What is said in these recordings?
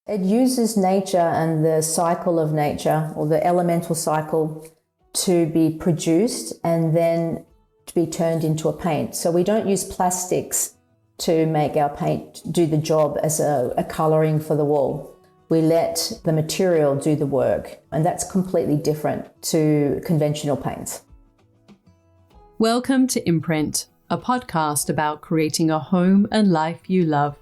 It uses nature and the cycle of nature, or the elemental cycle, to be produced and then to be turned into a paint. So we don't use plastics to make our paint do the job as a colouring for the wall. We let the material do the work, and that's completely different to conventional paints. Welcome to Imprint, a podcast about creating a home and life you love.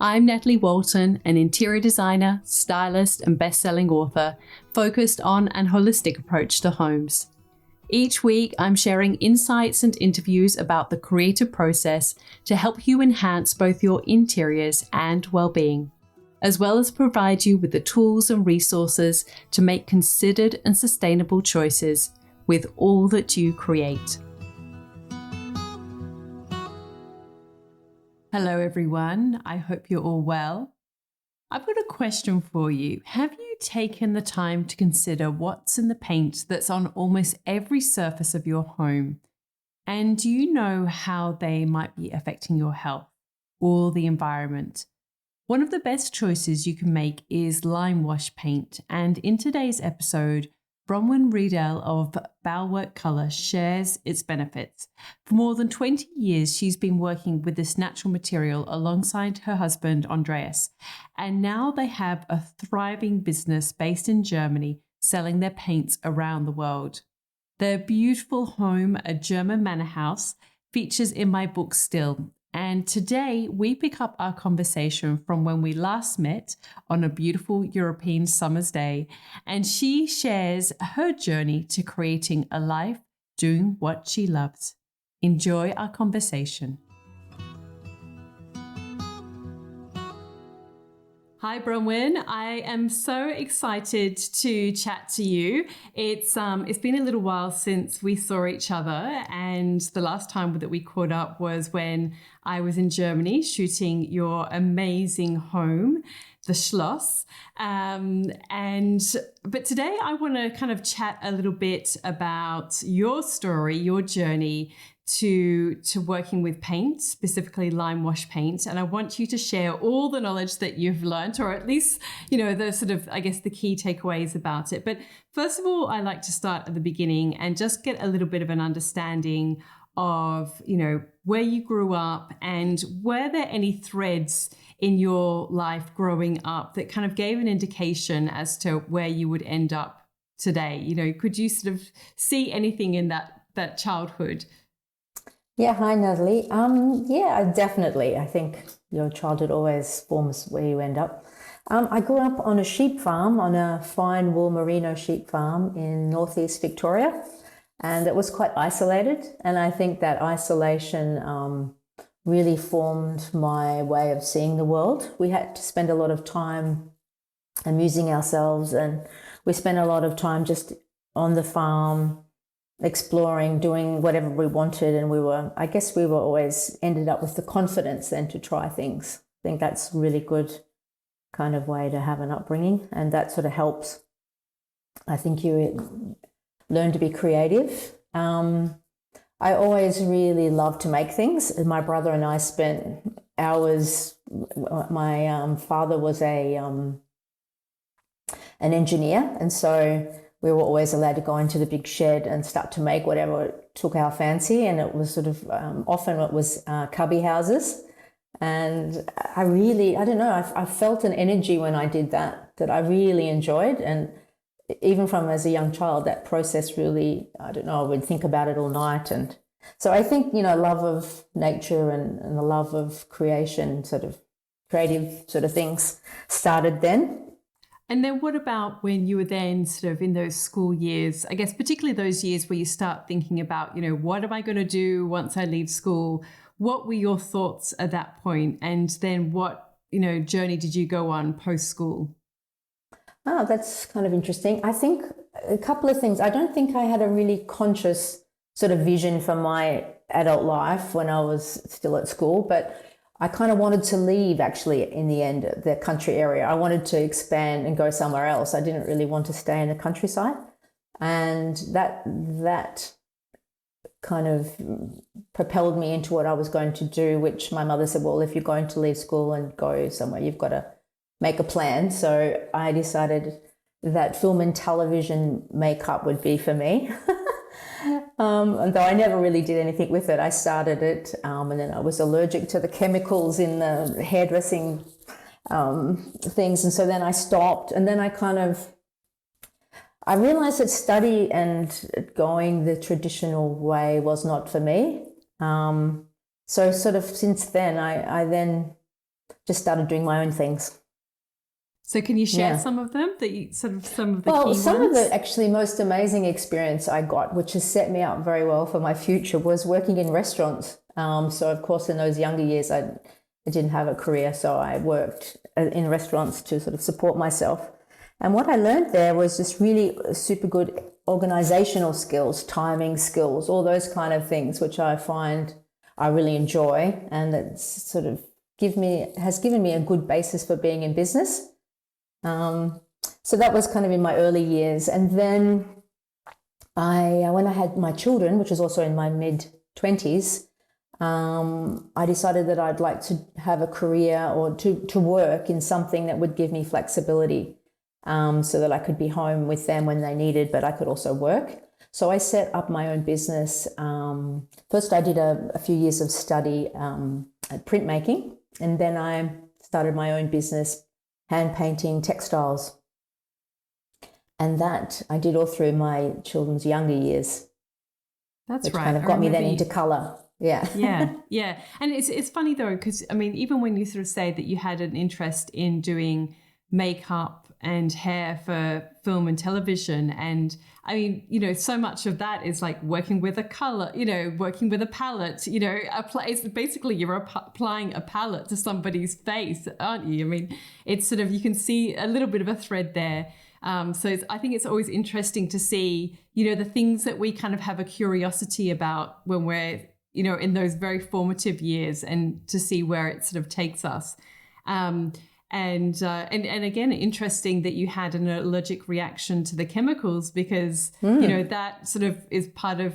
I'm Natalie Walton, an interior designer, stylist, and best-selling author focused on an holistic approach to homes. Each week, I'm sharing insights and interviews about the creative process to help you enhance both your interiors and well-being, as well as provide you with the tools and resources to make considered and sustainable choices with all that you create. Hello everyone, I hope you're all well. I've got a question for you. Have you taken the time to consider what's in the paint that's on almost every surface of your home? And do you know how they might be affecting your health or the environment? One of the best choices you can make is Limewash paint, and in today's episode, Bronwyn Riedel of Bowwork Colour shares its benefits. For more than 20 years, she's been working with this natural material alongside her husband, Andreas. And now they have a thriving business based in Germany, selling their paints around the world. Their beautiful home, a German manor house, features in my book still. And today we pick up our conversation from when we last met on a beautiful European summer's day, and she shares her journey to creating a life doing what she loves. Enjoy our conversation. Hi Bronwyn, I am so excited to chat to you. It's been a little while since we saw each other, and the last time that we caught up was when I was in Germany shooting your amazing home, the Schloss. But today I want to kind of chat a little bit about your story, your journey to working with paint, specifically Limewash paint. And I want you to share all the knowledge that you've learned, or at least, the sort of, I guess, the key takeaways about it. But first of all, I like to start at the beginning and just get a little bit of an understanding of, where you grew up, and were there any threads in your life growing up that kind of gave an indication as to where you would end up today? Could you sort of see anything in that childhood? Yeah, hi Natalie. Definitely. I think your childhood always forms where you end up. I grew up on a sheep farm, on a fine wool merino sheep farm in northeast Victoria, and it was quite isolated. And I think that isolation really formed my way of seeing the world. We had to spend a lot of time amusing ourselves, and we spent a lot of time just on the farm, exploring, doing whatever we wanted. And we were always ended up with the confidence then to try things. I think that's a really good kind of way to have an upbringing, and that sort of helps. I think you learn to be creative. I always really loved to make things. My brother and I spent hours. My father was an engineer, and so we were always allowed to go into the big shed and start to make whatever took our fancy. And it was sort of, often it was cubby houses. And I felt an energy when I did that I really enjoyed. And even from as a young child, that process really, I would think about it all night. And so I think, love of nature and the love of creation, sort of creative sort of things started then. And then what about when you were then sort of in those school years, I guess particularly those years where you start thinking about, what am I going to do once I leave school? What were your thoughts at that point? And then what, journey did you go on post-school? Oh, that's kind of interesting. I think a couple of things. I don't think I had a really conscious sort of vision for my adult life when I was still at school, but I kind of wanted to leave, actually, in the end, the country area. I wanted to expand and go somewhere else. I didn't really want to stay in the countryside. And that kind of propelled me into what I was going to do, which my mother said, well, if you're going to leave school and go somewhere, you've got to make a plan. So I decided that film and television makeup would be for me. And though I never really did anything with it, I started it, and then I was allergic to the chemicals in the hairdressing things, and so then I stopped, and then I realized that study and going the traditional way was not for me. So sort of since then, I then just started doing my own things. So can you share some of them some of the key ones? Some of the actually most amazing experience I got, which has set me up very well for my future, was working in restaurants. So of course in those younger years, I didn't have a career, so I worked in restaurants to sort of support myself. And what I learned there was just really super good organizational skills, timing skills, all those kind of things, which I find I really enjoy, and that's sort of has given me a good basis for being in business. So that was kind of in my early years. And then when I had my children, which was also in my mid-20s, I decided that I'd like to have a career or to work in something that would give me flexibility, so that I could be home with them when they needed, but I could also work. So I set up my own business. First, I did a few years of study at printmaking, and then I started my own business, hand painting textiles. And that I did all through my children's younger years. That's which right. kind of got me then into colour. Yeah. Yeah. And it's funny though, because I mean, even when you sort of say that you had an interest in doing makeup and hair for film and television, and I mean, so much of that is like working with a color, working with a palette, it's basically you're applying a palette to somebody's face, aren't you? I mean, it's sort of, you can see a little bit of a thread there. So I think it's always interesting to see, the things that we kind of have a curiosity about when we're, in those very formative years, and to see where it sort of takes us. And again, interesting that you had an allergic reaction to the chemicals, because, that sort of is part of,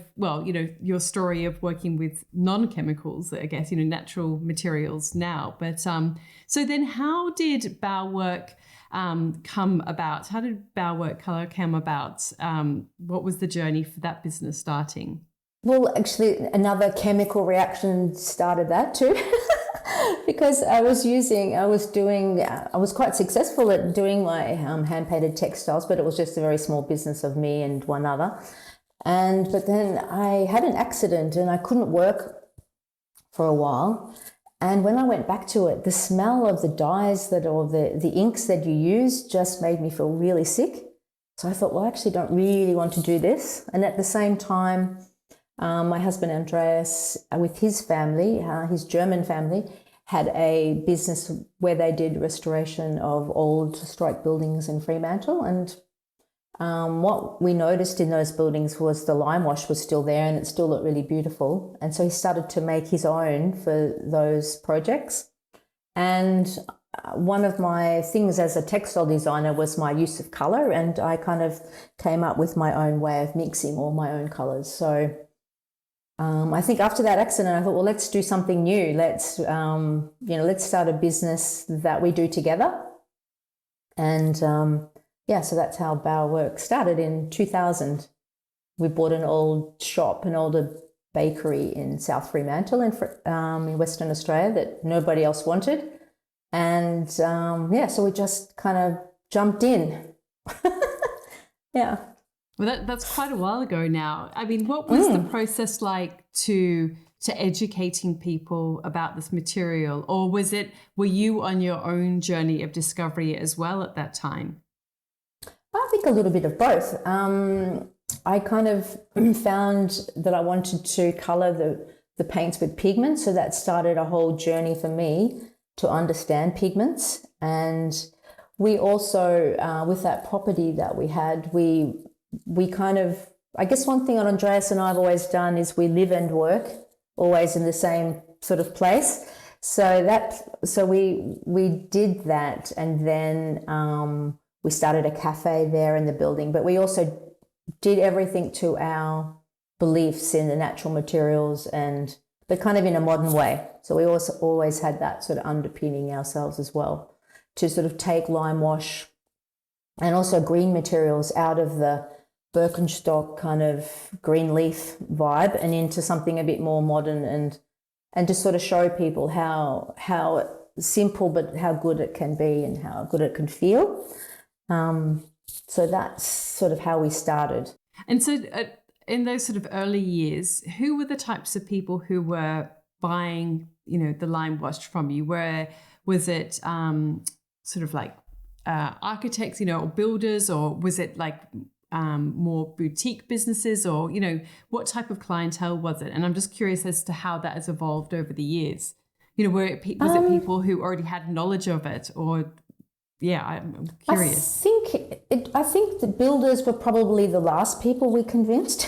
your story of working with non-chemicals, I guess, natural materials now. But so then how did Bauwerk come about? How did Bauwerk Colour come about? What was the journey for that business starting? Well, actually, another chemical reaction started that too. Because I was quite successful at doing my hand-painted textiles, but it was just a very small business of me and one other. But then I had an accident and I couldn't work for a while. And when I went back to it, the smell of the dyes or the inks that you use just made me feel really sick. So I thought, well, I actually don't really want to do this. And at the same time, my husband Andreas, with his family, his German family, had a business where they did restoration of old historic buildings in Fremantle. And what we noticed in those buildings was the Limewash was still there and it still looked really beautiful. And so he started to make his own for those projects. And one of my things as a textile designer was my use of colour, and I kind of came up with my own way of mixing all my own colours. So I think after that accident, I thought, well, let's do something new. Let's start a business that we do together. And so that's how Bauwerk started in 2000. We bought an old shop, an older bakery in South Fremantle in Western Australia that nobody else wanted. And so we just kind of jumped in. Yeah. Well, that's quite a while ago now. I mean, what was the process like to educating people about this material? Or were you on your own journey of discovery as well at that time? I think a little bit of both. I kind of found that I wanted to colour the paints with pigments, so that started a whole journey for me to understand pigments. And we also, with that property that we had, we kind of, I guess one thing that Andreas and I have always done is we live and work always in the same sort of place. So we did that, and then we started a cafe there in the building, but we also did everything to our beliefs in the natural materials, but kind of in a modern way. So we also always had that sort of underpinning ourselves as well. to sort of take Limewash and also green materials out of the Birkenstock kind of green leaf vibe and into something a bit more modern, and to sort of show people how simple but how good it can be and how good it can feel. So that's sort of how we started. And so in those sort of early years, who were the types of people who were buying, the Limewash from you? Was it sort of like architects, or builders, or was it like more boutique businesses, or, what type of clientele was it? And I'm just curious as to how that has evolved over the years. Was it people who already had knowledge of it, or... Yeah, I'm curious. I think the builders were probably the last people we convinced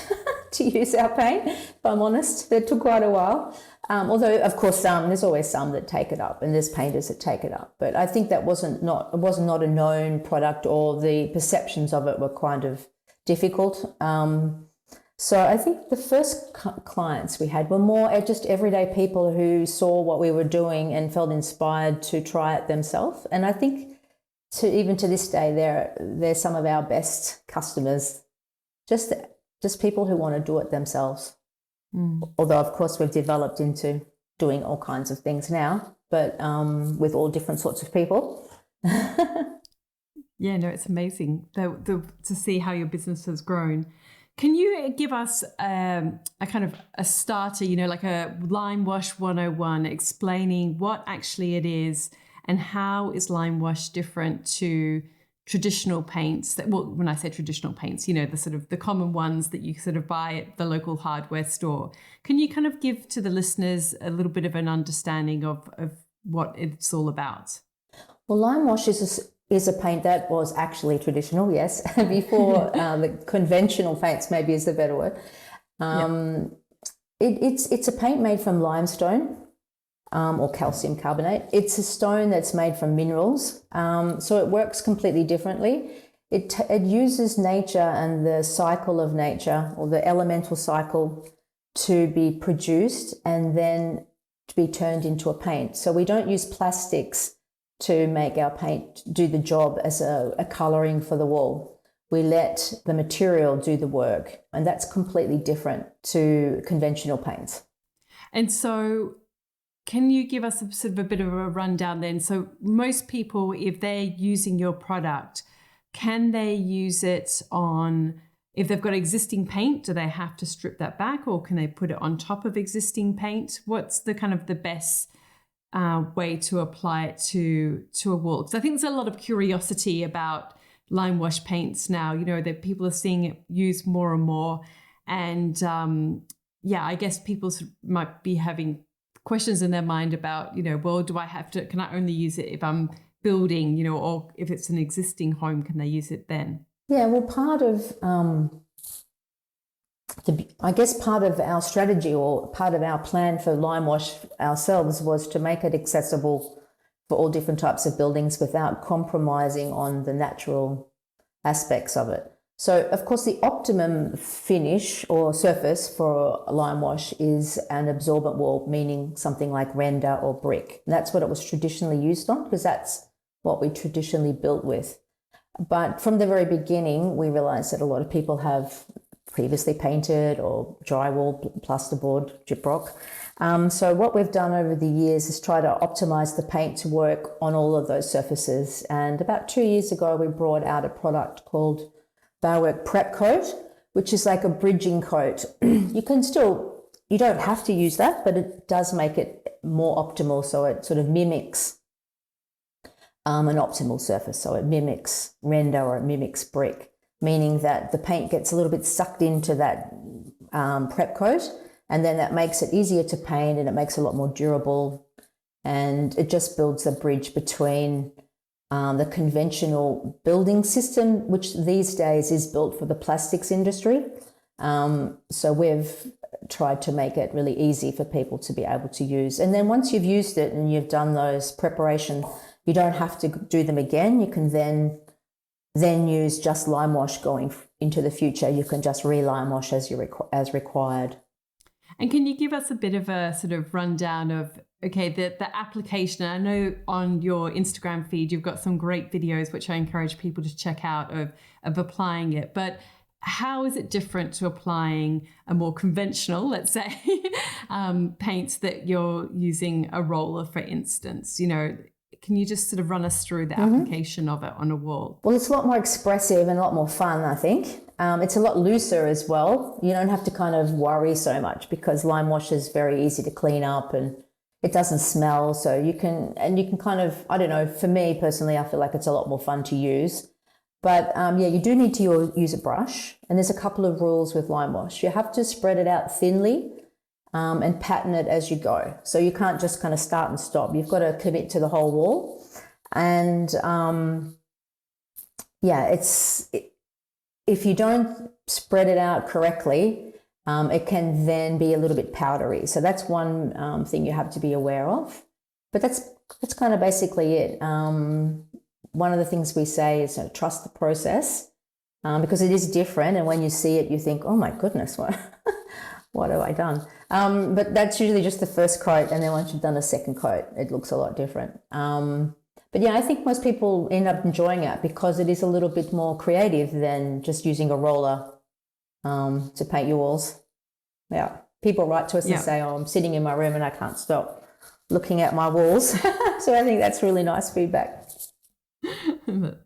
to use our paint, if I'm honest. It took quite a while. Although, of course, there's always some that take it up, and there's painters that take it up. But I think that was not a known product, or the perceptions of it were kind of difficult. So I think the first clients we had were more just everyday people who saw what we were doing and felt inspired to try it themselves. And I think even to this day, they're some of our best customers, just people who want to do it themselves. Although, of course, we've developed into doing all kinds of things now, but with all different sorts of people. Yeah, no, it's amazing to see how your business has grown. Can you give us a kind of a starter, like a Limewash 101, explaining what actually it is? And how is Limewash different to traditional paints? When I say traditional paints, the sort of the common ones that you sort of buy at the local hardware store. Can you kind of give to the listeners a little bit of an understanding of what it's all about? Well, Limewash is a paint that was actually traditional, yes, before the conventional paints, maybe is the better word. It's a paint made from limestone. Or calcium carbonate. It's a stone that's made from minerals, so it works completely differently. It uses nature and the cycle of nature, or the elemental cycle, to be produced and then to be turned into a paint. So we don't use plastics to make our paint do the job as a colouring for the wall. We let the material do the work, and that's completely different to conventional paints. And so can you give us sort of a bit of a rundown then? So most people, if they're using your product, can they use it on, if they've got existing paint, do they have to strip that back, or can they put it on top of existing paint? What's the kind of the best way to apply it to a wall? Because I think there's a lot of curiosity about Limewash paints now, that people are seeing it used more and more. And I guess people might be having questions in their mind about, can I only use it if I'm building, or if it's an existing home, can they use it then? Yeah, well, part of our strategy, or part of our plan for Limewash ourselves, was to make it accessible for all different types of buildings without compromising on the natural aspects of it. So, of course, the optimum finish or surface for Limewash is an absorbent wall, meaning something like render or brick. And that's what it was traditionally used on, because that's what we traditionally built with. But from the very beginning, we realised that a lot of people have previously painted or drywall, plasterboard, gyprock. So what we've done over the years is try to optimise the paint to work on all of those surfaces. And about 2 years ago, we brought out a product called Bauwerk Prep Coat, which is like a bridging coat. You don't have to use that, but it does make it more optimal. So it sort of mimics an optimal surface. So it mimics render, or it mimics brick, meaning that the paint gets a little bit sucked into that prep coat, and then that makes it easier to paint, and it makes it a lot more durable, and it just builds a bridge between the conventional building system, which these days is built for the plastics industry. So we've tried to make it really easy for people to be able to use. And then once you've used it and you've done those preparation, you don't have to do them again. You can then use just Limewash going into the future. You can just re-Limewash as required. And can you give us a bit of a sort of rundown of, okay, the application? I know on your Instagram feed, you've got some great videos, which I encourage people to check out of applying it. But how is it different to applying a more conventional, let's say, paints that you're using a roller, for instance? You know, can you just sort of run us through the application of it on a wall? Well, it's a lot more expressive and a lot more fun, I think. It's a lot looser as well. You don't have to kind of worry so much because Limewash is very easy to clean up and it doesn't smell. So you can kind of, I don't know, for me personally, I feel like it's a lot more fun to use. But yeah, you do need to use a brush. And there's a couple of rules with Limewash. You have to spread it out thinly and pattern it as you go. So you can't just kind of start and stop. You've got to commit to the whole wall. And yeah, if you don't spread it out correctly, it can then be a little bit powdery. So that's one thing you have to be aware of. But that's kind of basically it. One of the things we say is trust the process because it is different. And when you see it, you think, oh my goodness, what have I done? But that's usually just the first coat. And then once you've done a second coat, it looks a lot different. But yeah, I think most people end up enjoying it because it is a little bit more creative than just using a roller to paint your walls. Yeah, people write to us and say, oh, I'm sitting in my room and I can't stop looking at my walls. So I think that's really nice feedback.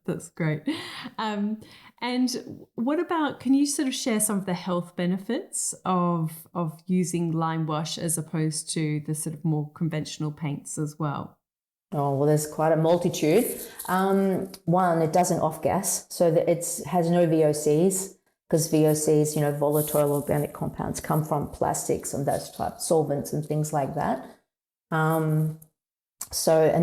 That's great. And what about, can you sort of share some of the health benefits of using Limewash as opposed to the sort of more conventional paints as well? Oh, well, there's quite a multitude. One, it doesn't off-gas, so that it has no VOCs, because VOCs, volatile organic compounds, come from plastics and those type solvents and things like that. And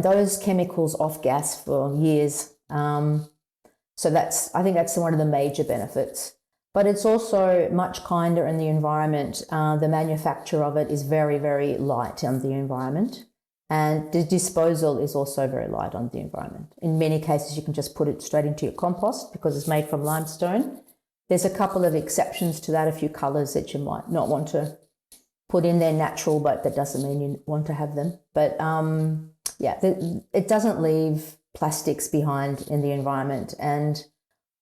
those chemicals off-gas for years. So I think that's one of the major benefits. But it's also much kinder in the environment. The manufacture of it is very, very light on the environment. And the disposal is also very light on the environment. In many cases, you can just put it straight into your compost because it's made from limestone. There's a couple of exceptions to that, a few colours that you might not want to put in there natural, but that doesn't mean you want to have them. But yeah, it doesn't leave plastics behind in the environment. And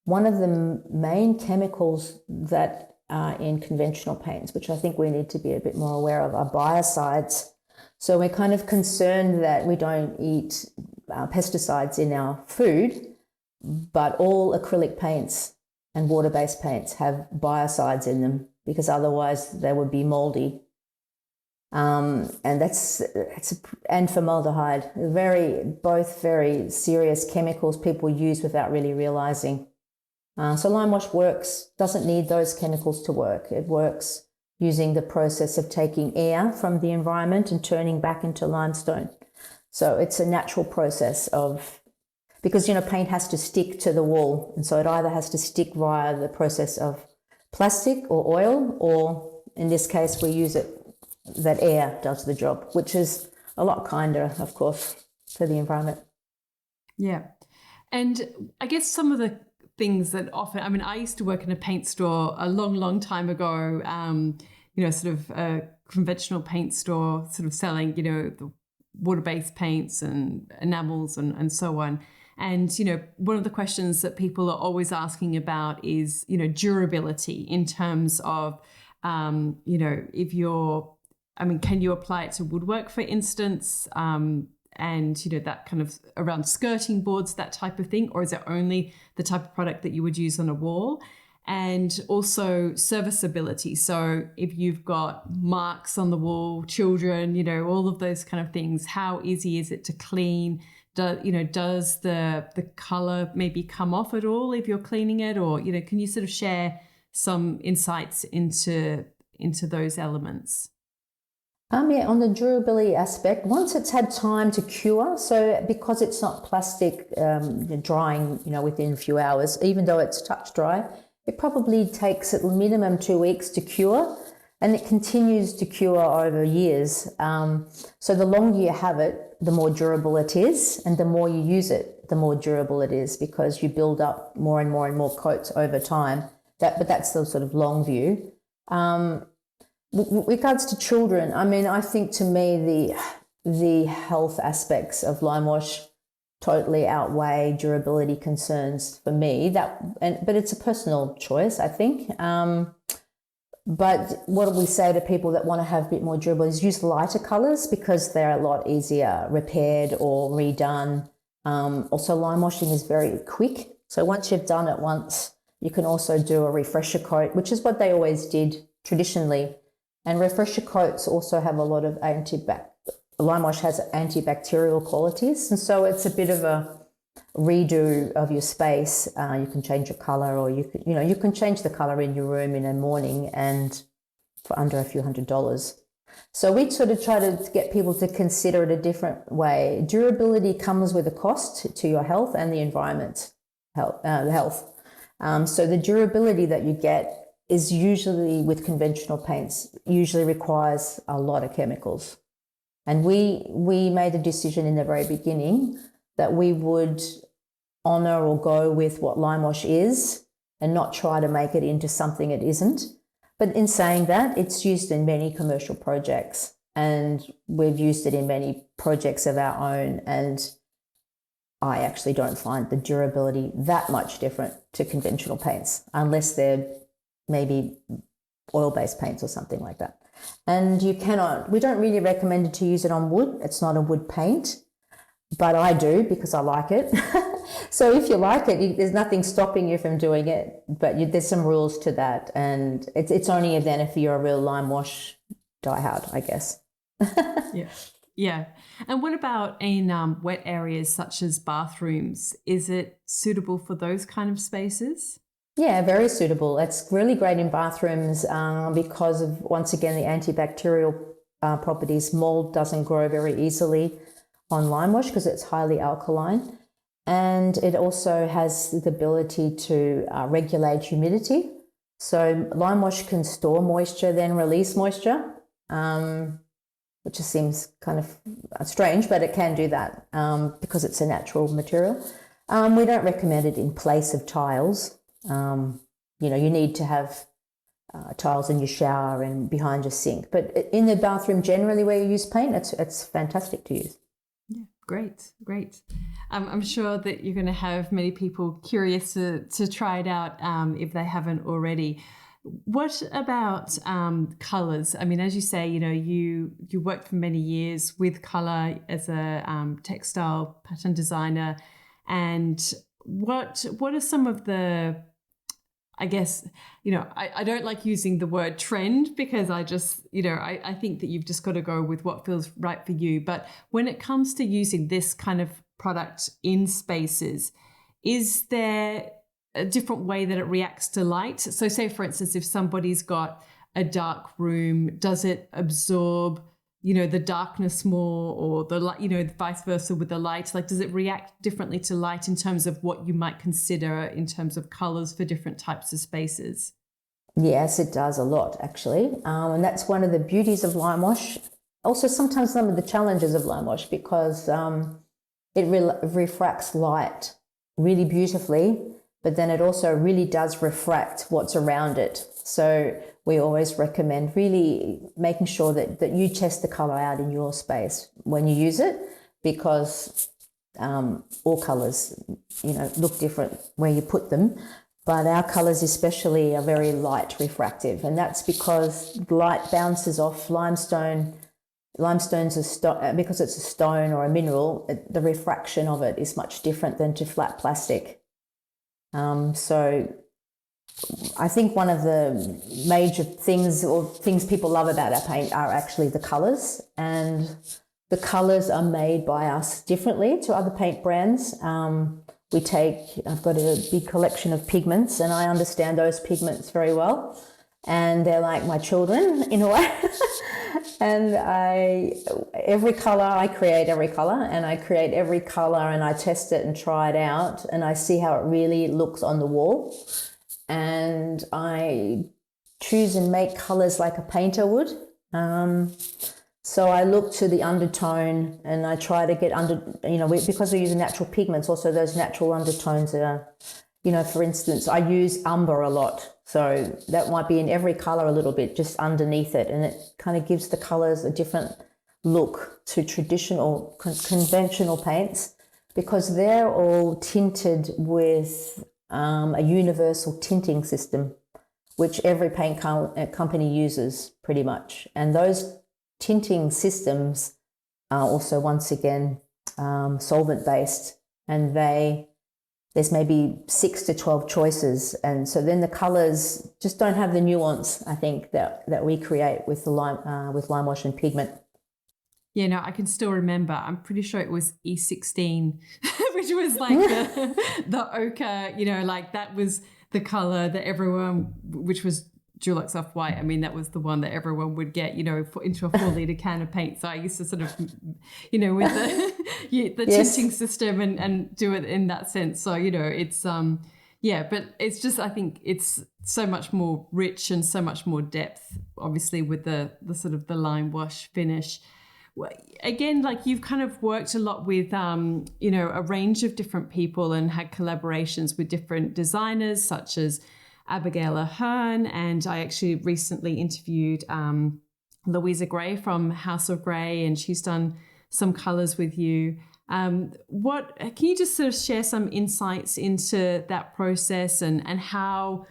one of the main chemicals that are in conventional paints, which I think we need to be a bit more aware of, are biocides. So we're kind of concerned that we don't eat pesticides in our food, but all acrylic paints and water-based paints have biocides in them because otherwise they would be moldy. And and formaldehyde, both very serious chemicals people use without really realizing. So Limewash doesn't need those chemicals to work. It works using the process of taking air from the environment and turning back into limestone. So it's a natural process because paint has to stick to the wall, and so it either has to stick via the process of plastic or oil, or in this case we use it that air does the job, which is a lot kinder, of course, for the environment. Yeah. And I guess some of the things that often, I mean, I used to work in a paint store a long, long time ago, sort of a conventional paint store, sort of selling, the water-based paints and enamels and so on. And, one of the questions that people are always asking about is, durability in terms of, if you're, can you apply it to woodwork, for instance? And, that kind of around skirting boards, that type of thing? Or is it only the type of product that you would use on a wall? And also serviceability. So if you've got marks on the wall, children, all of those kind of things, how easy is it to clean? Does the color maybe come off at all if you're cleaning it? Or, can you sort of share some insights into those elements? Yeah, on the durability aspect, once it's had time to cure, so because it's not plastic drying, within a few hours, even though it's touch dry, it probably takes at minimum 2 weeks to cure, and it continues to cure over years. So the longer you have it, the more durable it is, and the more you use it, the more durable it is, because you build up more and more and more coats over time. But that's the sort of long view. Regards to children, I mean, I think to me the health aspects of Limewash totally outweigh durability concerns for me. But it's a personal choice, I think. But what we say to people that want to have a bit more durable is use lighter colours because they're a lot easier repaired or redone. Also, lime washing is very quick. So once you've done it once, you can also do a refresher coat, which is what they always did traditionally. And refresher coats also have a lot of Limewash has antibacterial qualities. And so it's a bit of a redo of your space. You can change your color, or you can change the color in your room in the morning and for under a few $100s. So we sort of try to get people to consider it a different way. Durability comes with a cost to your health and the environment health. So the durability that you get is usually with conventional paints, usually requires a lot of chemicals. And we made a decision in the very beginning that we would honour or go with what Limewash is and not try to make it into something it isn't. But in saying that, it's used in many commercial projects, and we've used it in many projects of our own, and I actually don't find the durability that much different to conventional paints, unless they're maybe oil-based paints or something like that. And we don't really recommend it to use it on wood. It's not a wood paint, but I do because I like it. So if you like it, there's nothing stopping you from doing it, but there's some rules to that. And it's only then if you're a real Limewash diehard, I guess. Yeah. Yeah. And what about in wet areas such as bathrooms? Is it suitable for those kind of spaces? Yeah, very suitable. It's really great in bathrooms because of, once again, the antibacterial properties. Mold doesn't grow very easily on Limewash because it's highly alkaline. And it also has the ability to regulate humidity. So Limewash can store moisture, then release moisture, which just seems kind of strange, but it can do that because it's a natural material. We don't recommend it in place of tiles. You need to have tiles in your shower and behind your sink. But in the bathroom generally where you use paint, it's fantastic to use. Yeah, great. I'm sure that you're going to have many people curious to try it out if they haven't already. What about colours? I mean, as you say, you worked for many years with colour as a textile pattern designer. And what are some of the, I guess, I don't like using the word trend because I just, I think that you've just got to go with what feels right for you. But when it comes to using this kind of product in spaces, is there a different way that it reacts to light? So say, for instance, if somebody's got a dark room, does it absorb, the darkness more, or the light, vice versa with the light? Like, does it react differently to light in terms of what you might consider in terms of colors for different types of spaces? Yes, it does a lot, actually. And that's one of the beauties of Limewash. Also, sometimes some of the challenges of Limewash because it refracts light really beautifully, but then it also really does refract what's around it. So we always recommend really making sure that you test the colour out in your space when you use it, because all colours, look different where you put them. But our colours especially are very light refractive, and that's because light bounces off limestone. Limestone's because it's a stone or a mineral, the refraction of it is much different than to flat plastic. So I think one of the major things people love about our paint are actually the colours, and the colours are made by us differently to other paint brands. I've got a big collection of pigments, and I understand those pigments very well, and they're like my children in a way. And I create every colour, and I create every colour, and I test it and try it out, and I see how it really looks on the wall. And I choose and make colours like a painter would. So I look to the undertone, and I try to get because we're using natural pigments, also those natural undertones are for instance, I use umber a lot. So that might be in every color a little bit, just underneath it. And it kind of gives the colors a different look to traditional, conventional paints, because they're all tinted with a universal tinting system, which every paint company uses pretty much. And those tinting systems are also, once again, solvent-based, and there's maybe 6 to 12 choices. And so then the colors just don't have the nuance, I think, that we create with the Limewash and pigment. Yeah, no, I can still remember. I'm pretty sure it was E16, which was like the ochre, like that was the color that everyone, which was Dulux Off White. I mean, that was the one that everyone would get, into a 4-litre can of paint. So I used to sort of, with the Yes. tinting system and do it in that sense. So, it's, but it's just, I think it's so much more rich and so much more depth, obviously, with the sort of the Limewash finish. Again, like you've kind of worked a lot with, a range of different people and had collaborations with different designers such as Abigail Ahern. And I actually recently interviewed Louisa Gray from House of Grey, and she's done some colours with you. Can you just sort of share some insights into that process and how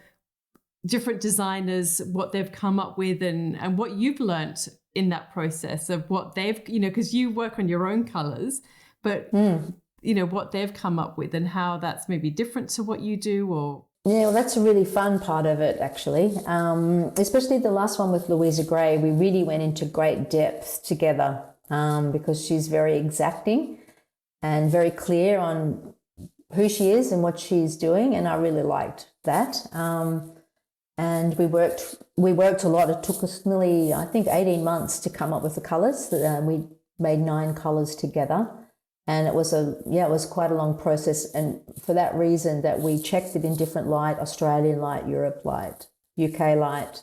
different designers, what they've come up with and what you've learnt in that process of what they've, because you work on your own colours, but, what they've come up with and how that's maybe different to what you do or... Yeah, well, that's a really fun part of it, actually. Especially the last one with Louisa Gray, we really went into great depth together because she's very exacting and very clear on who she is and what she's doing, and I really liked that. And we worked a lot. It took us nearly, I think, 18 months to come up with the colours. We made 9 colours together, and it was quite a long process. And for that reason, that we checked it in different light: Australian light, Europe light, UK light,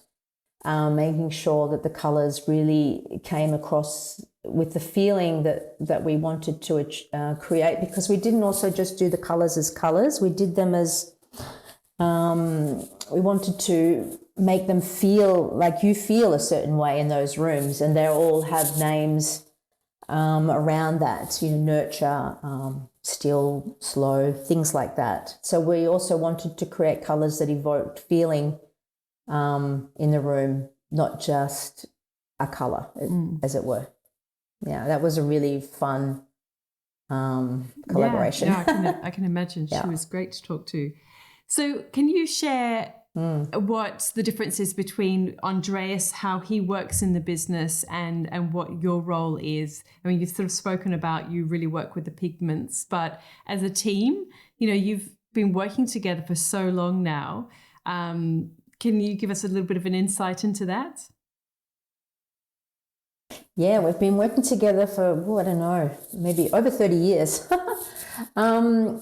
making sure that the colours really came across with the feeling that we wanted to create. Because we didn't also just do the colours as colours; we did them as we wanted to make them feel like you feel a certain way in those rooms, and they all have names around that, nurture, still, slow, things like that. So we also wanted to create colours that evoked feeling in the room, not just a colour, as it were. Yeah, that was a really fun collaboration. Yeah, I can imagine. She was great to talk to. So can you share what the difference is between Andreas, how he works in the business, and what your role is? I mean, you've sort of spoken about you really work with the pigments, but as a team, you've been working together for so long now. Can you give us a little bit of an insight into that? Yeah, we've been working together for, I don't know, maybe over 30 years. Well,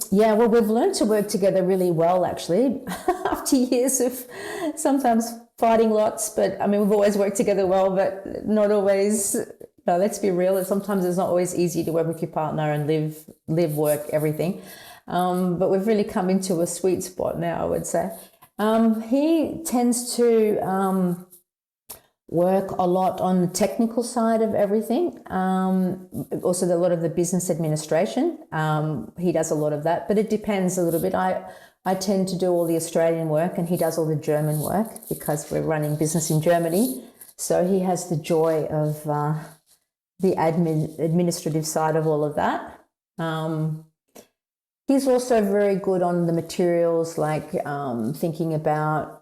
we've learned to work together really well, actually, after years of sometimes fighting lots. But I mean, we've always worked together well, but not always. No, let's be real. Sometimes it's not always easy to work with your partner and live, work, everything. But we've really come into a sweet spot now, I would say. He tends to work a lot on the technical side of everything. Also, a lot of the business administration. He does a lot of that, but it depends a little bit. I tend to do all the Australian work, and he does all the German work because we're running business in Germany. So he has the joy of the administrative side of all of that. He's also very good on the materials, like thinking about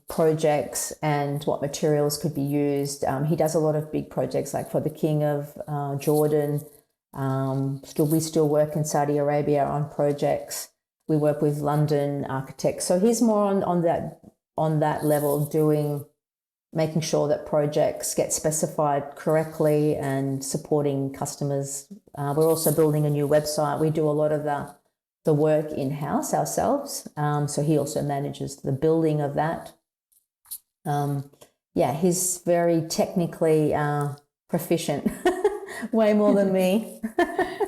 projects and what materials could be used. He does a lot of big projects, like for the King of Jordan. We still work in Saudi Arabia on projects. We work with London architects. So he's more on that level, making sure that projects get specified correctly and supporting customers. We're also building a new website. We do a lot of the work in-house ourselves. So he also manages the building of that. He's very technically proficient, way more than me.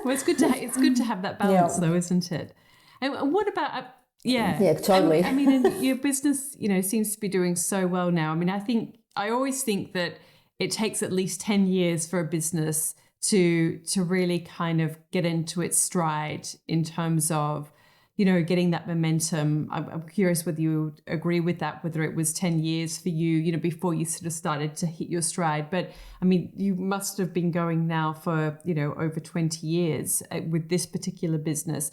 Well, it's good to have that balance, though, isn't it? And what about Yeah. Yeah, totally. I mean, and your business, seems to be doing so well now. I mean, I always think that it takes at least 10 years for a business to really kind of get into its stride in terms of, getting that momentum. I'm curious whether you agree with that, whether it was 10 years for you, before you sort of started to hit your stride. But I mean, you must have been going now for, over 20 years with this particular business.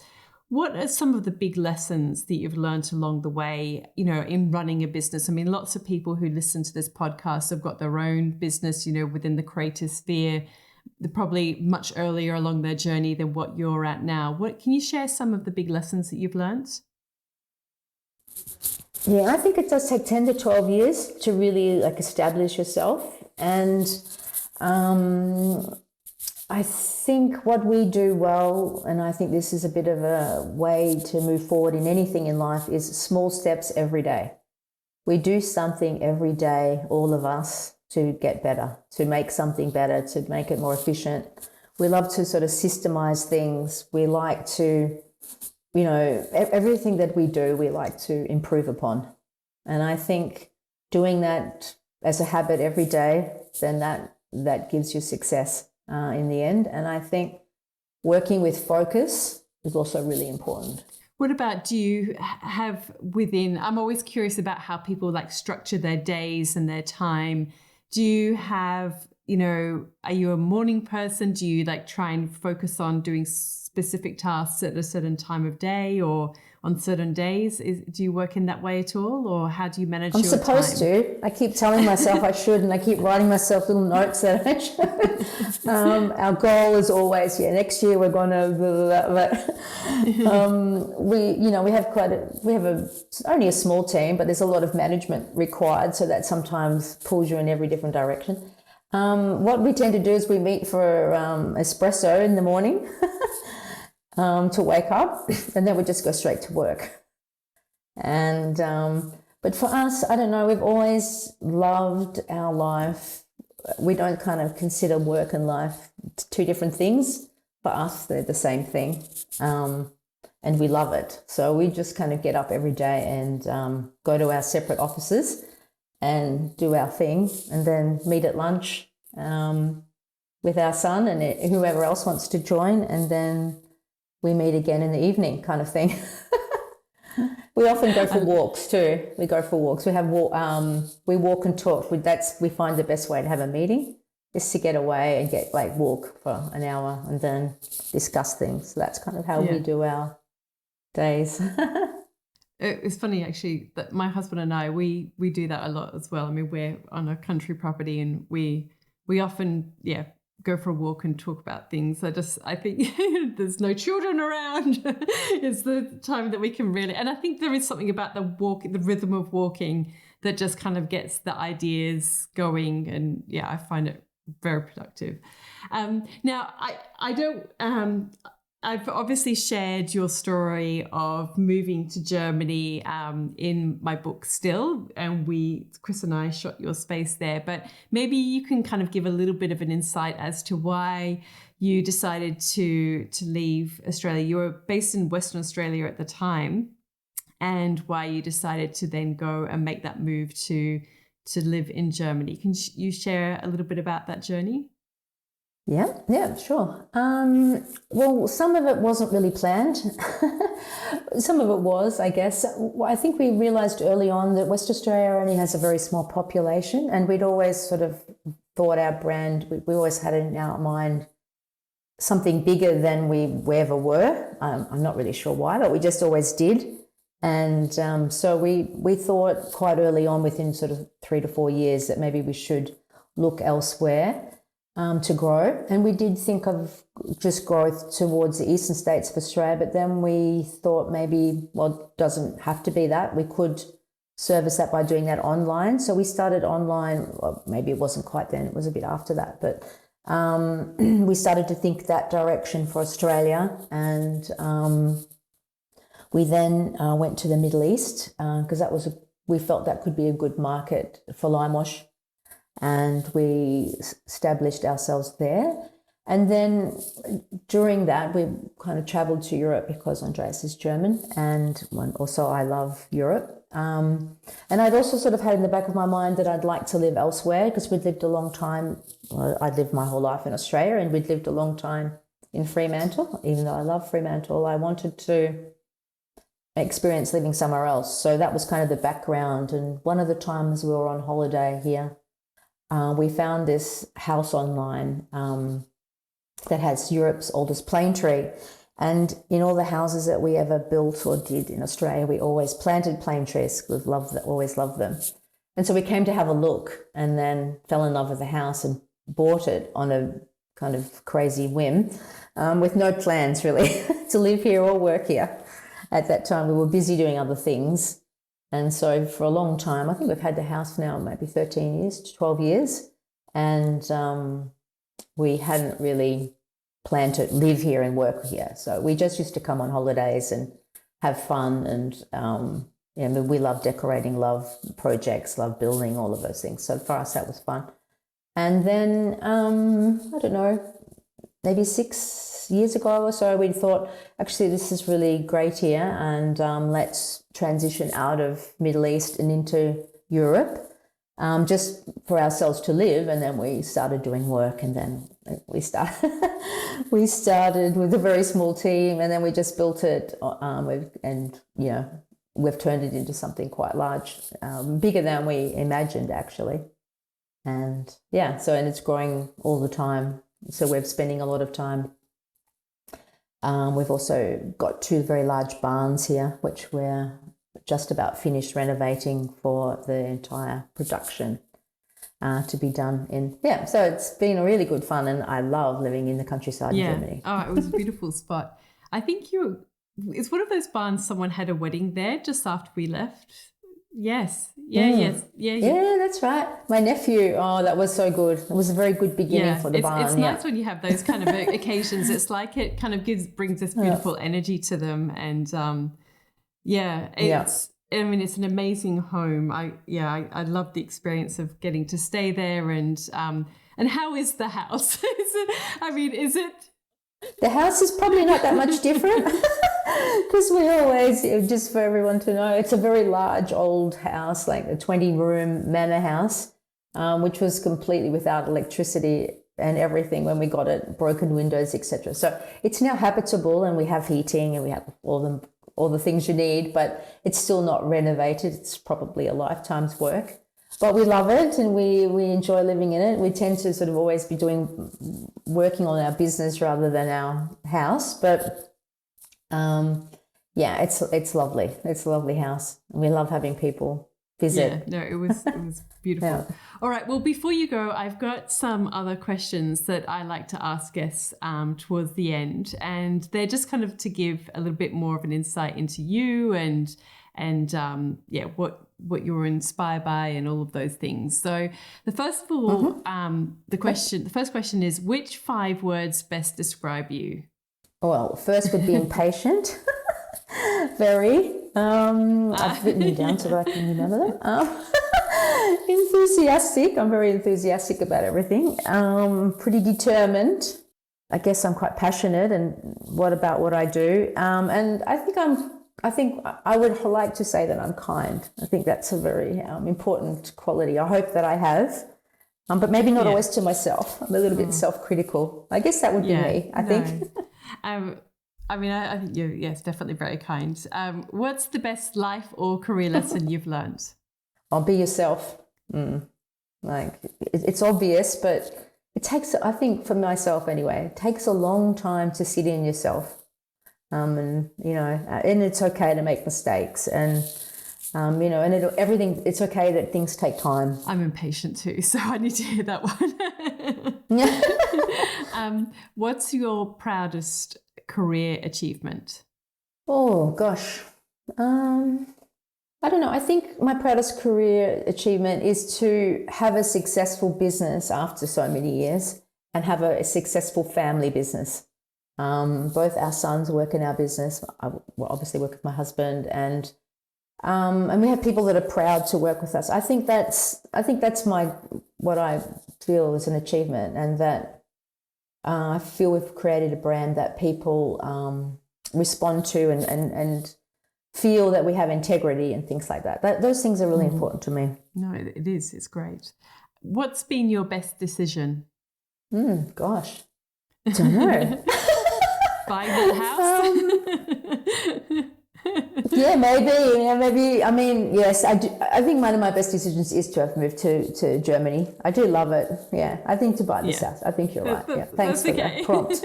What are some of the big lessons that you've learned along the way, in running a business? I mean, lots of people who listen to this podcast have got their own business, within the creative sphere. They're probably much earlier along their journey than what you're at now. Can you share some of the big lessons that you've learned? Yeah, I think it does take 10 to 12 years to really establish yourself. And I think what we do well, and I think this is a bit of a way to move forward in anything in life, is small steps every day. We do something every day, all of us, to get better, to make something better, to make it more efficient. We love to sort of systemize things. We like to, everything that we do, we like to improve upon. And I think doing that as a habit every day, then that gives you success in the end. And I think working with focus is also really important. What about, do you have I'm always curious about how people structure their days and their time. Do you have, are you a morning person? Do you try and focus on doing specific tasks at a certain time of day or on certain days? Do you work in that way at all, or how do you manage your time? I'm supposed to. I keep telling myself I should, and I keep writing myself little notes that I should. Our goal is always, next year we're going to blah, blah, blah. We have only a small team, but there's a lot of management required, so that sometimes pulls you in every different direction. What we tend to do is we meet for espresso in the morning. To wake up, and then we just go straight to work. And but for us, I don't know, we've always loved our life. We don't kind of consider work and life two different things. For us, they're the same thing, and we love it. So we just kind of get up every day and go to our separate offices and do our thing, and then meet at lunch with our son and whoever else wants to join, and then we meet again in the evening, kind of thing. We often go for walks too. We go for walks. We walk and talk. We find the best way to have a meeting is to get away and walk for an hour and then discuss things. So that's kind of how we do our days. It's funny actually that my husband and I we do that a lot as well. I mean, we're on a country property and we often go for a walk and talk about things. I think there's no children around. It's the time that we can really, and I think there is something about the rhythm of walking that just kind of gets the ideas going. And I find it very productive. Now I've obviously shared your story of moving to Germany in my book Still, and Chris and I shot your space there, but maybe you can kind of give a little bit of an insight as to why you decided to leave Australia. You were based in Western Australia at the time, and why you decided to then go and make that move to live in Germany. Can you share a little bit about that journey? Yeah, sure. Well, some of it wasn't really planned. Some of it was, I guess. I think we realised early on that West Australia only has a very small population, and we'd always sort of thought our brand, we always had in our mind something bigger than we ever were. I'm not really sure why, but we just always did. And so we thought quite early on, within sort of 3 to 4 years, that maybe we should look elsewhere. To grow, and we did think of just growth towards the eastern states of Australia, but then we thought maybe, it doesn't have to be that. We could service that by doing that online. So we started online, maybe it wasn't quite then, it was a bit after that, but we started to think that direction for Australia, and we then went to the Middle East because we felt that could be a good market for Limewash. And we established ourselves there. And then during that, we kind of traveled to Europe because Andreas is German, and also I love Europe. And I'd also sort of had in the back of my mind that I'd like to live elsewhere because we'd lived a long time. Well, I'd lived my whole life in Australia, and we'd lived a long time in Fremantle. Even though I love Fremantle, I wanted to experience living somewhere else. So that was kind of the background. And one of the times we were on holiday here, we found this house online that has Europe's oldest plane tree. And in all the houses that we ever built or did in Australia, we always planted plane trees. We've always loved them. And so we came to have a look and then fell in love with the house and bought it on a kind of crazy whim, with no plans really to live here or work here. At that time, we were busy doing other things. And so for a long time, I think we've had the house now maybe 13 years to 12 years. And we hadn't really planned to live here and work here. So we just used to come on holidays and have fun. And we love decorating, love projects, love building, all of those things. So for us, that was fun. And then, I don't know, maybe 6 years ago or so, we thought, actually, this is really great here, and let's transition out of Middle East and into Europe, just for ourselves to live. And then we started doing work, and then we started with a very small team, and then we just built it, we've turned it into something quite large, bigger than we imagined, actually. And and it's growing all the time. So we're spending a lot of time. We've also got 2 very large barns here, which we're just about finished renovating for the entire production to be done in. So it's been a really good fun, and I love living in the countryside in Germany. Oh, it was a beautiful spot. I think it's one of those barns someone had a wedding there just after we left. Yes. Yeah, that's right. My nephew, that was so good. It was a very good beginning for the barn. It's nice when you have those kind of occasions. It's like it kind of brings this beautiful energy to them. And it's an amazing home. I love the experience of getting to stay there. And how is the house? Is it? The house is probably not that much different. Because we always, just for everyone to know, it's a very large old house, like a 20-room manor house, which was completely without electricity and everything when we got it, broken windows, etc. So it's now habitable, and we have heating, and we have all the things you need, but it's still not renovated. It's probably a lifetime's work. But we love it, and we enjoy living in it. We tend to sort of always be working on our business rather than our house, but it's lovely. It's a lovely house, and we love having people visit. Yeah, no, it was beautiful. Yeah. All right. Well, before you go, I've got some other questions that I like to ask guests towards the end, and they're just kind of to give a little bit more of an insight into you and what you were inspired by and all of those things. So the first of all, the first question is, which 5 words best describe you? Well, first would be impatient. Very. I've written them down so that I can remember them. Enthusiastic. I'm very enthusiastic about everything. Pretty determined. I guess I'm quite passionate about what I do. And I think I would like to say that I'm kind. I think that's a very important quality. I hope that I have. But maybe not always to myself. I'm a little bit self-critical. I guess that would be me, I think. I think you're, definitely very kind. What's the best life or career lesson you've learned? Be yourself. It's obvious, but it takes, I think for myself anyway, it takes a long time to sit in yourself. And it's okay to make mistakes, and it's okay that things take time. I'm impatient too, so I need to hear that one. What's your proudest career achievement? Oh gosh, I don't know. I think my proudest career achievement is to have a successful business after so many years, and have a successful family business. Both our sons work in our business. I obviously work with my husband, and we have people that are proud to work with us. I think that's what I feel is an achievement, and that I feel we've created a brand that people respond to and feel that we have integrity and things like that. Those things are really important to me. No, it is. It's great. What's been your best decision? Gosh, I don't know. Buying that house? Yeah, maybe. Yeah, maybe. I mean, yes, I do. I think one of my best decisions is to have moved to Germany. I do love it. Yeah, I think to buy this house. I think you're right. Yeah, thanks for that prompt.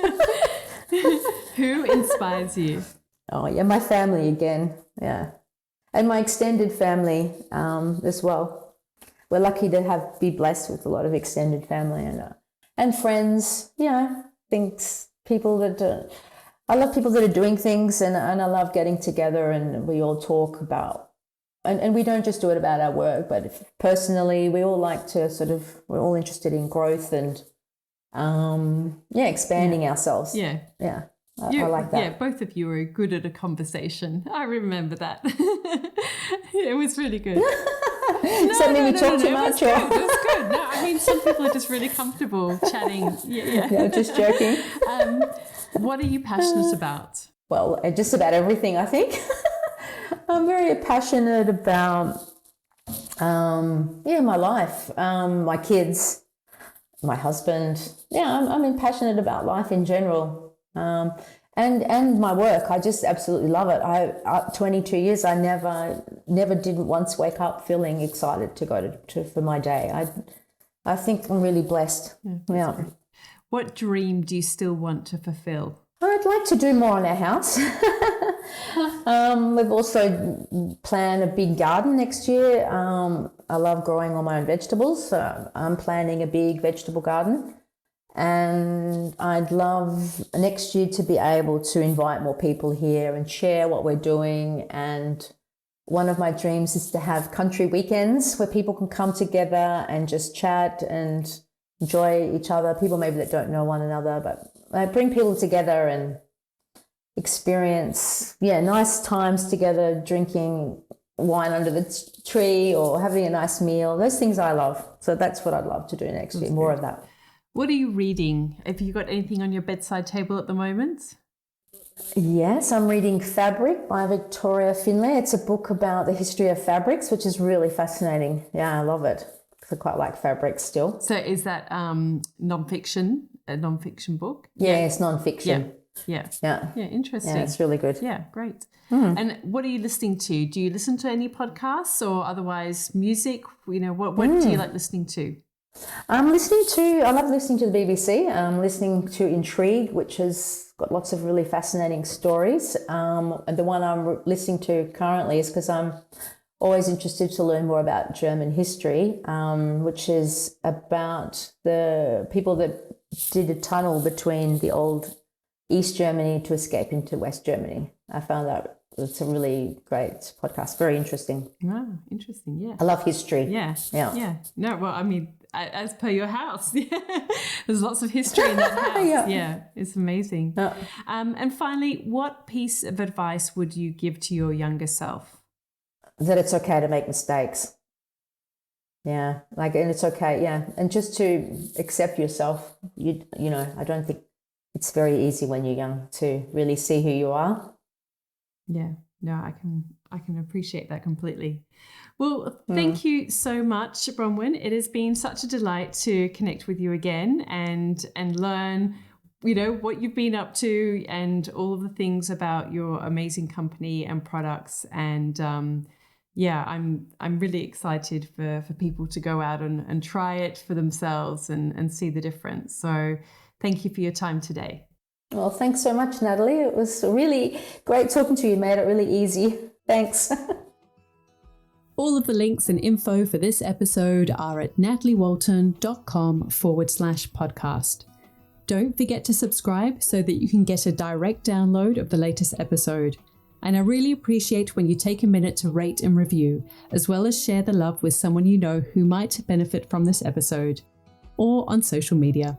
Who inspires you? Oh, yeah, my family again. Yeah, and my extended family as well. We're lucky to be blessed with a lot of extended family and friends. Yeah, people that. I love people that are doing things, and I love getting together and we all talk about, and we don't just do it about our work, but personally, we all like to we're all interested in growth and, expanding ourselves. Yeah. Yeah. I like that. Yeah, both of you are good at a conversation. I remember that. It was really good. Does that mean we talk too much? It was good. No, I mean, some people are just really comfortable chatting. Yeah. Just joking. What are you passionate about? Well, just about everything, I think. I'm very passionate about, my life, my kids, my husband. Yeah, I'm passionate about life in general, and my work. I just absolutely love it. 22 years, I never didn't once wake up feeling excited to go for my day. I think I'm really blessed. Yeah. Great. What dream do you still want to fulfill? I'd like to do more on our house. We've also planned a big garden next year. I love growing all my own vegetables, so I'm planning a big vegetable garden. And I'd love next year to be able to invite more people here and share what we're doing. And one of my dreams is to have country weekends where people can come together and just chat and enjoy each other, people maybe that don't know one another, but bring people together and experience, nice times together, drinking wine under the tree or having a nice meal. Those things I love. So that's what I'd love to do next year, more of that. What are you reading? Have you got anything on your bedside table at the moment? Yes, I'm reading Fabric by Victoria Finlay. It's a book about the history of fabrics, which is really fascinating. Yeah, I love it. I quite like fabrics still. So is that non-fiction, a non-fiction book? Yeah, it's non-fiction. Yeah, interesting. Yeah, it's really good. Yeah, great. And what are you listening to? Do you listen to any podcasts or otherwise music? What do you like listening to? I love listening to the BBC. I'm listening to Intrigue, which has got lots of really fascinating stories. And the one I'm listening to currently is because I'm always interested to learn more about German history, which is about the people that did a tunnel between the old East Germany to escape into West Germany. I found that it's a really great podcast, very interesting. Wow, interesting, yeah. I love history. Yeah. No, well, I mean, as per your house, there's lots of history in that house. Yeah, it's amazing. And finally, what piece of advice would you give to your younger self? That it's okay to make mistakes. Yeah, and it's okay, and just to accept yourself. I don't think it's very easy when you're young to really see who you are. Yeah, no, I can appreciate that completely. Well, thank you so much, Bronwyn. It has been such a delight to connect with you again and learn, what you've been up to and all of the things about your amazing company and products. And I'm really excited for people to go out and try it for themselves and see the difference. So thank you for your time today. Well, thanks so much, Natalie. It was really great talking to you. You made it really easy. Thanks. All of the links and info for this episode are at nataliewalton.com/podcast. Don't forget to subscribe so that you can get a direct download of the latest episode. And I really appreciate when you take a minute to rate and review, as well as share the love with someone you know who might benefit from this episode, or on social media.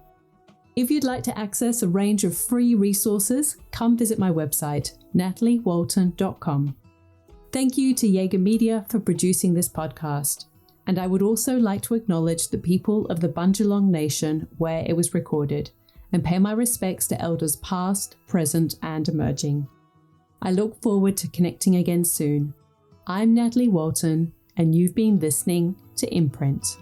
If you'd like to access a range of free resources, come visit my website, nataliewalton.com. Thank you to Jaeger Media for producing this podcast. And I would also like to acknowledge the people of the Bundjalung Nation where it was recorded, and pay my respects to elders past, present, and emerging. I look forward to connecting again soon. I'm Natalie Walton, and you've been listening to Imprint.